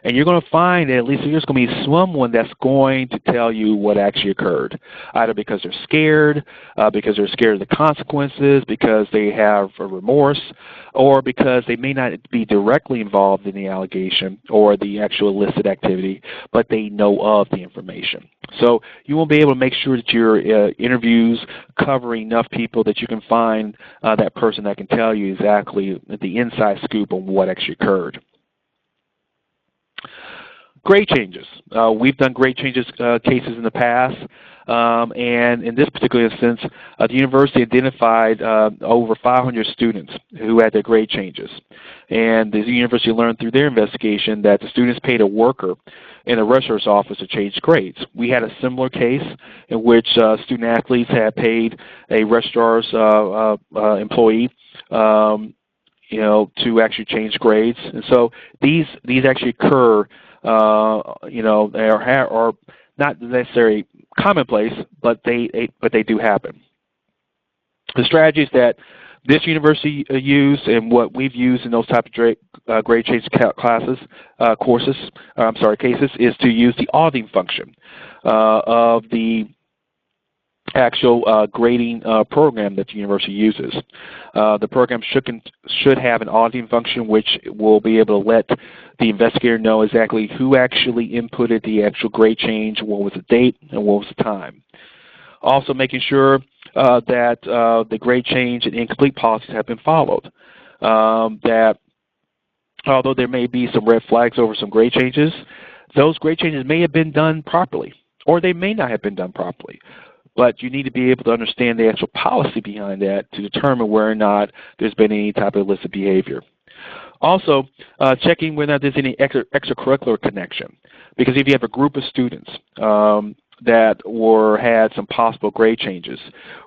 And you're going to find that at least there's going to be someone that's going to tell you what actually occurred, either because they're scared of the consequences, because they have a remorse, or because they may not be directly involved in the allegation or the actual illicit activity, but they know of the information. So you will be able to make sure that your interviews cover enough people that you can find that person that can tell you exactly the inside scoop on what actually occurred. Grade changes. We've done grade changes cases in the past, and in this particular instance, the university identified over 500 students who had their grade changes. And the university learned through their investigation that the students paid a worker in the registrar's office to change grades. We had a similar case in which student athletes had paid a registrar's employee to actually change grades. And so these actually occur, are not necessarily commonplace, but they do happen. The strategies that this university used and what we've used in those type of grade change cases is to use the auditing function of the actual grading program that the university uses. The program should have an auditing function which will be able to let the investigator know exactly who actually inputted the actual grade change, what was the date, and what was the time. Also making sure that the grade change and incomplete policies have been followed. That although there may be some red flags over some grade changes, those grade changes may have been done properly, or they may not have been done properly. But you need to be able to understand the actual policy behind that to determine whether or not there's been any type of illicit behavior. Also, checking whether there's any extracurricular connection. Because if you have a group of students that had some possible grade changes,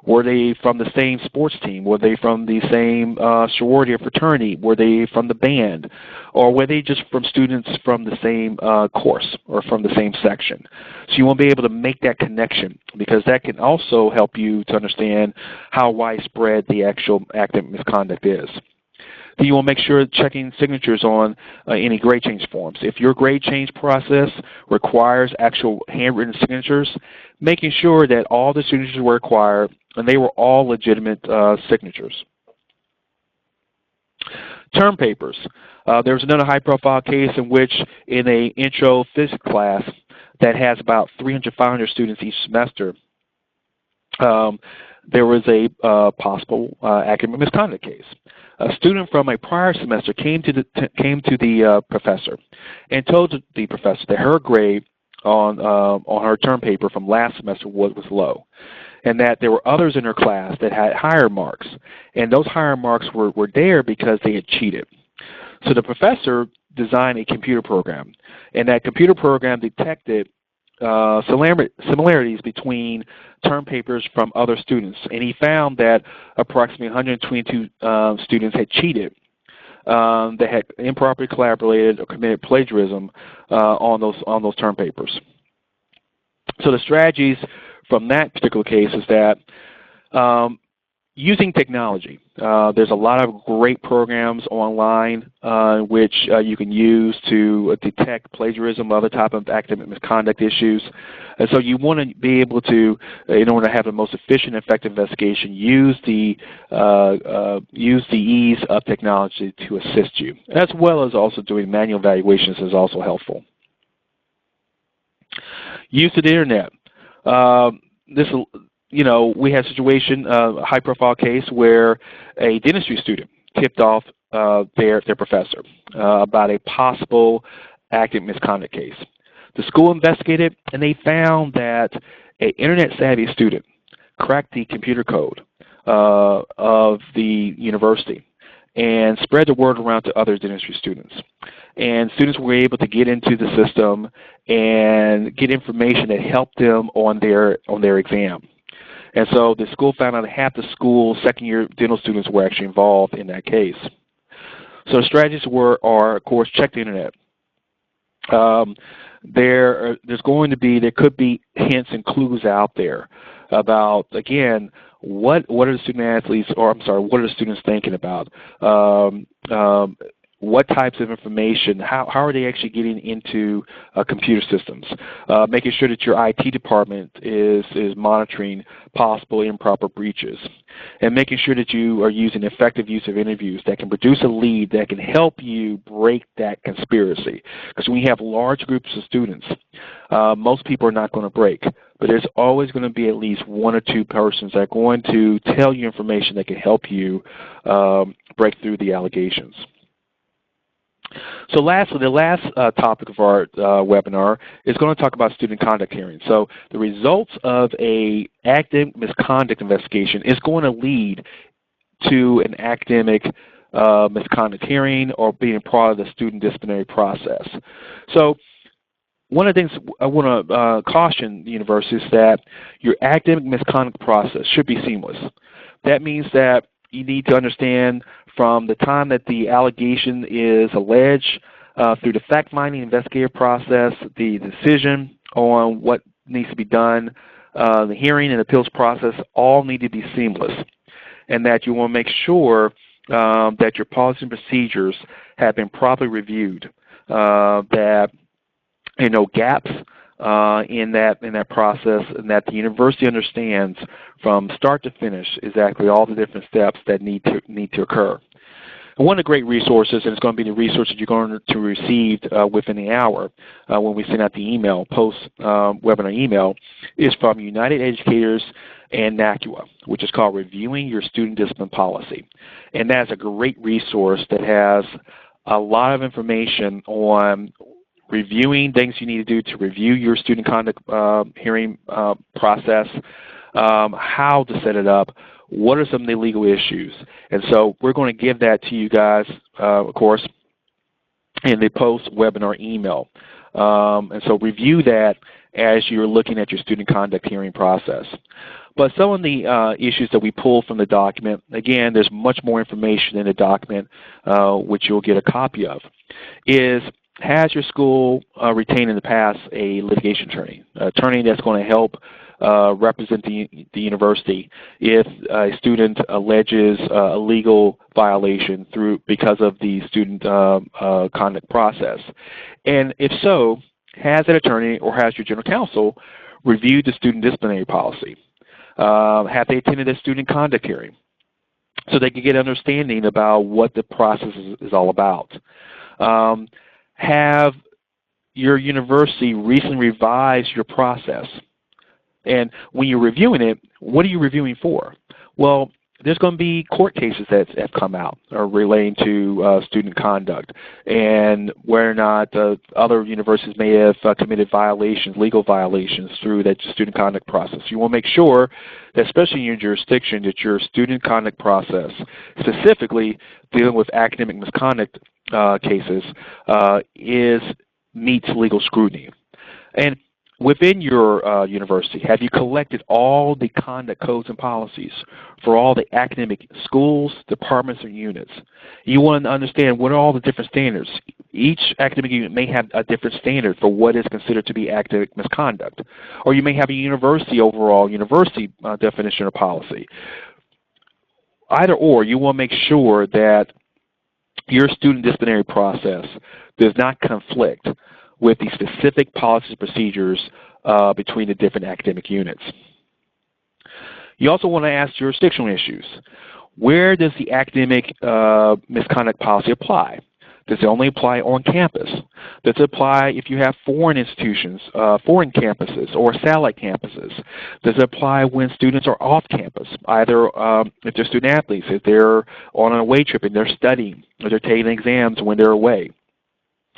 were they from the same sports team? Were they from the same sorority or fraternity? Were they from the band? Or were they just from students from the same course or from the same section? So you want to be able to make that connection, because that can also help you to understand how widespread the actual academic misconduct is. Then you want to make sure checking signatures on any grade change forms. If your grade change process requires actual handwritten signatures, making sure that all the signatures were required and they were all legitimate signatures. Term papers. There was another high-profile case in which in an intro physics class that has about 300, 500 students each semester, there was a possible academic misconduct case. A student from a prior semester came to the professor and told the professor that her grade on her term paper from last semester was low, and that there were others in her class that had higher marks, and those higher marks were there because they had cheated. So the professor designed a computer program, and that computer program detected similarities between term papers from other students, and he found that approximately 122 students had cheated. They had improperly collaborated or committed plagiarism on those term papers. So the strategies from that particular case is that using technology. There's a lot of great programs online which you can use to detect plagiarism, other type of academic misconduct issues. And so you want to be able to, in order to have the most efficient, effective investigation, use the ease of technology to assist you, as well as also doing manual evaluations is also helpful. Use of the internet. We had a situation, a high-profile case where a dentistry student tipped off their professor about a possible academic misconduct case. The school investigated, and they found that an internet-savvy student cracked the computer code of the university and spread the word around to other dentistry students. And students were able to get into the system and get information that helped them on their exam. And so the school found out half the school's second-year dental students were actually involved in that case. So the strategies are, of course, check the internet. There could be hints and clues out there about, again, what are the student athletes, or I'm sorry, what are the students thinking about? What types of information, how are they actually getting into computer systems? Making sure that your IT department is monitoring possible improper breaches. And making sure that you are using effective use of interviews that can produce a lead that can help you break that conspiracy. Because when you have large groups of students, most people are not going to break. But there's always going to be at least one or two persons that are going to tell you information that can help you break through the allegations. So lastly, the last topic of our webinar is going to talk about student conduct hearings. So the results of an academic misconduct investigation is going to lead to an academic misconduct hearing or being part of the student disciplinary process. So one of the things I want to caution the university is that your academic misconduct process should be seamless. That means that you need to understand from the time that the allegation is alleged through the fact-finding investigative process, the decision on what needs to be done, the hearing and appeals process all need to be seamless. and that you want to make sure that your policies and procedures have been properly reviewed, that no gaps in that process, and that the university understands from start to finish exactly all the different steps that need to occur. And one of the great resources, and it's going to be the resource that you're going to receive within the hour when we send out the email, post-webinar email, is from United Educators and NACUA, which is called Reviewing Your Student Discipline Policy. And that's a great resource that has a lot of information on reviewing things you need to do to review your student conduct hearing process, how to set it up, what are some of the legal issues. And so we're going to give that to you guys, of course, in the post-webinar email. And so review that as you're looking at your student conduct hearing process. But some of the issues that we pull from the document, again, there's much more information in the document, which you'll get a copy of, is has your school retained in the past a litigation attorney, an attorney that's going to help represent the university if a student alleges a legal violation because of the student conduct process? And if so, has that attorney or has your general counsel reviewed the student disciplinary policy? Have they attended a student conduct hearing so they can get understanding about what the process is all about? Have your university recently revised your process? And when you're reviewing it, what are you reviewing for? Well, there's going to be court cases that have come out relating to student conduct and whether or not other universities may have committed violations, legal violations through that student conduct process. You want to make sure that, especially in your jurisdiction, that your student conduct process, specifically dealing with academic misconduct cases, meets legal scrutiny. And within your university, have you collected all the conduct codes and policies for all the academic schools, departments, or units? You want to understand what are all the different standards. Each academic unit may have a different standard for what is considered to be academic misconduct. Or you may have a overall university definition of policy. Either or, you want to make sure that your student disciplinary process does not conflict with the specific policies and procedures between the different academic units. You also want to ask jurisdictional issues. Where does the academic misconduct policy apply? Does it only apply on campus? Does it apply if you have foreign institutions, foreign campuses, or satellite campuses? Does it apply when students are off campus, either if they're student athletes, if they're on an away trip and they're studying, or they're taking exams when they're away?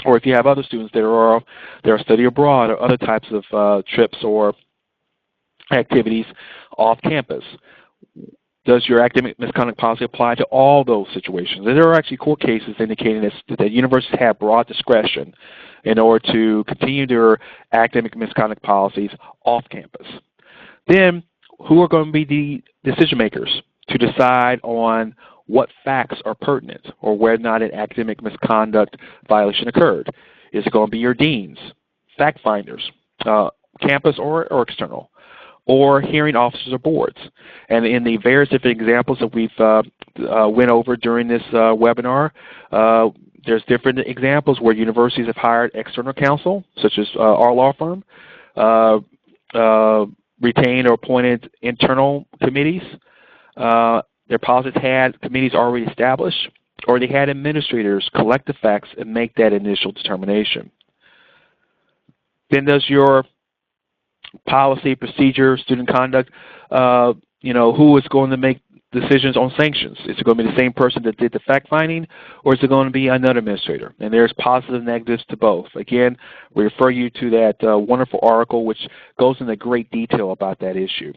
Or if you have other students that are study abroad or other types of trips or activities off campus. Does your academic misconduct policy apply to all those situations? And there are actually court cases indicating that universities have broad discretion in order to continue their academic misconduct policies off campus. Then, who are going to be the decision makers to decide on what facts are pertinent or whether or not an academic misconduct violation occurred? Is it going to be your deans, fact finders, campus or external, or hearing officers or boards? And in the various different examples that we've went over during this webinar, there's different examples where universities have hired external counsel, such as our law firm, retained or appointed internal committees. Their policies had committees already established, or they had administrators collect the facts and make that initial determination. Then does your policy, procedure, student conduct, who is going to make decisions on sanctions? Is it going to be the same person that did the fact-finding, or is it going to be another administrator? And there's positives and negatives to both. Again, we refer you to that wonderful article which goes into great detail about that issue.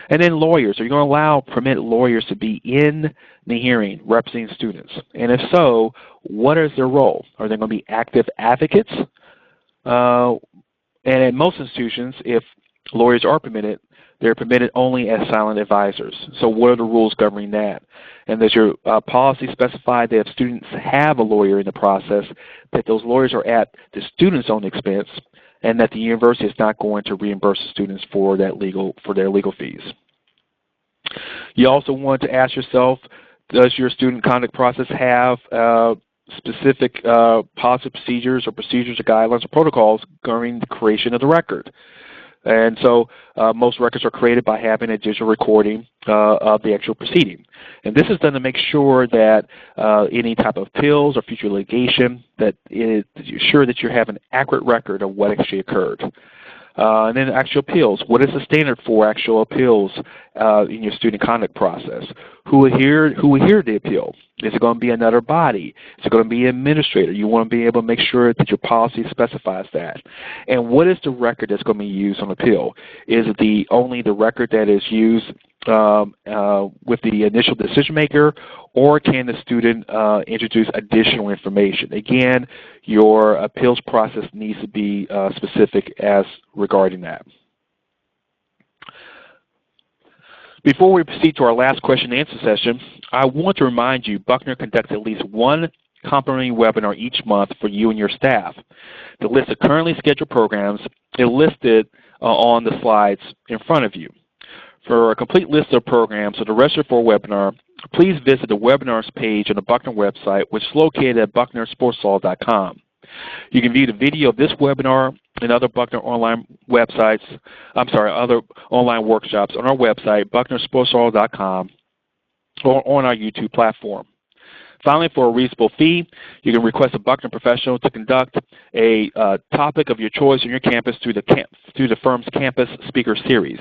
And then lawyers. Are you going to permit lawyers to be in the hearing representing students? And if so, what is their role? Are they going to be active advocates? And at most institutions, if lawyers are permitted, they're permitted only as silent advisors. So what are the rules governing that? And does your policy specify that if students have a lawyer in the process, that those lawyers are at the student's own expense, and that the university is not going to reimburse the students for their legal fees? You also want to ask yourself, does your student conduct process have specific policy procedures or guidelines or protocols during the creation of the record? And so most records are created by having a digital recording of the actual proceeding. And this is done to make sure that any type of appeals or future litigation, that you're sure that you have an accurate record of what actually occurred. And then actual appeals. What is the standard for actual appeals in your student conduct process? Who will hear the appeal? Is it going to be another body? Is it going to be an administrator? You want to be able to make sure that your policy specifies that. And what is the record that's going to be used on appeal? Is it only the record that is used with the initial decision maker, or can the student introduce additional information? Again, your appeals process needs to be specific as regarding that. Before we proceed to our last question and answer session, I want to remind you Buckner conducts at least one complimentary webinar each month for you and your staff. The list of currently scheduled programs is listed on the slides in front of you. For a complete list of programs or to register for a webinar, please visit the webinars page on the Buckner website, which is located at bucknersportslaw.com. You can view the video of this webinar and other Buckner online other online workshops on our website, bucknersportslaw.com, or on our YouTube platform. Finally, for a reasonable fee, you can request a Buckner professional to conduct a topic of your choice on your campus through the firm's campus speaker series.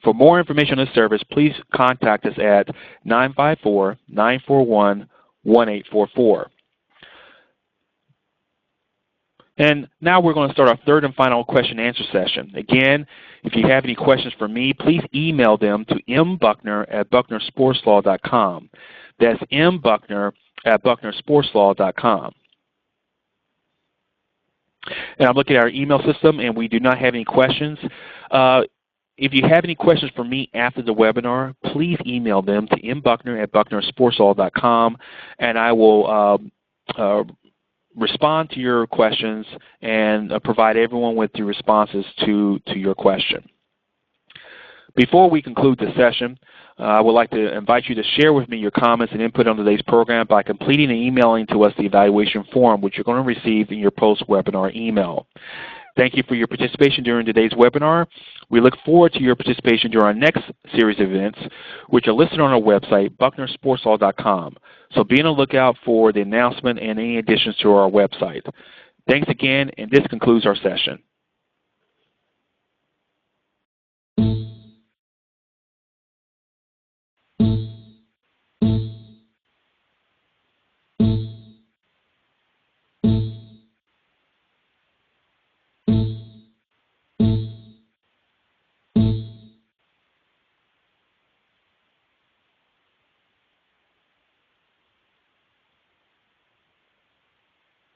For more information on this service, please contact us at 954-941-1844. And now we're going to start our third and final question and answer session. Again, if you have any questions for me, please email them to mbuckner@bucknersportslaw.com. That's mbuckner@bucknersportslaw.com. And I'm looking at our email system, and we do not have any questions. If you have any questions for me after the webinar, please email them to mbuckner@bucknersportslaw.com, and I will respond to your questions and provide everyone with the responses to your question. Before we conclude the session, I would like to invite you to share with me your comments and input on today's program by completing and emailing to us the evaluation form, which you're going to receive in your post-webinar email. Thank you for your participation during today's webinar. We look forward to your participation during our next series of events, which are listed on our website, bucknersportslaw.com. So be on the lookout for the announcement and any additions to our website. Thanks again, and this concludes our session.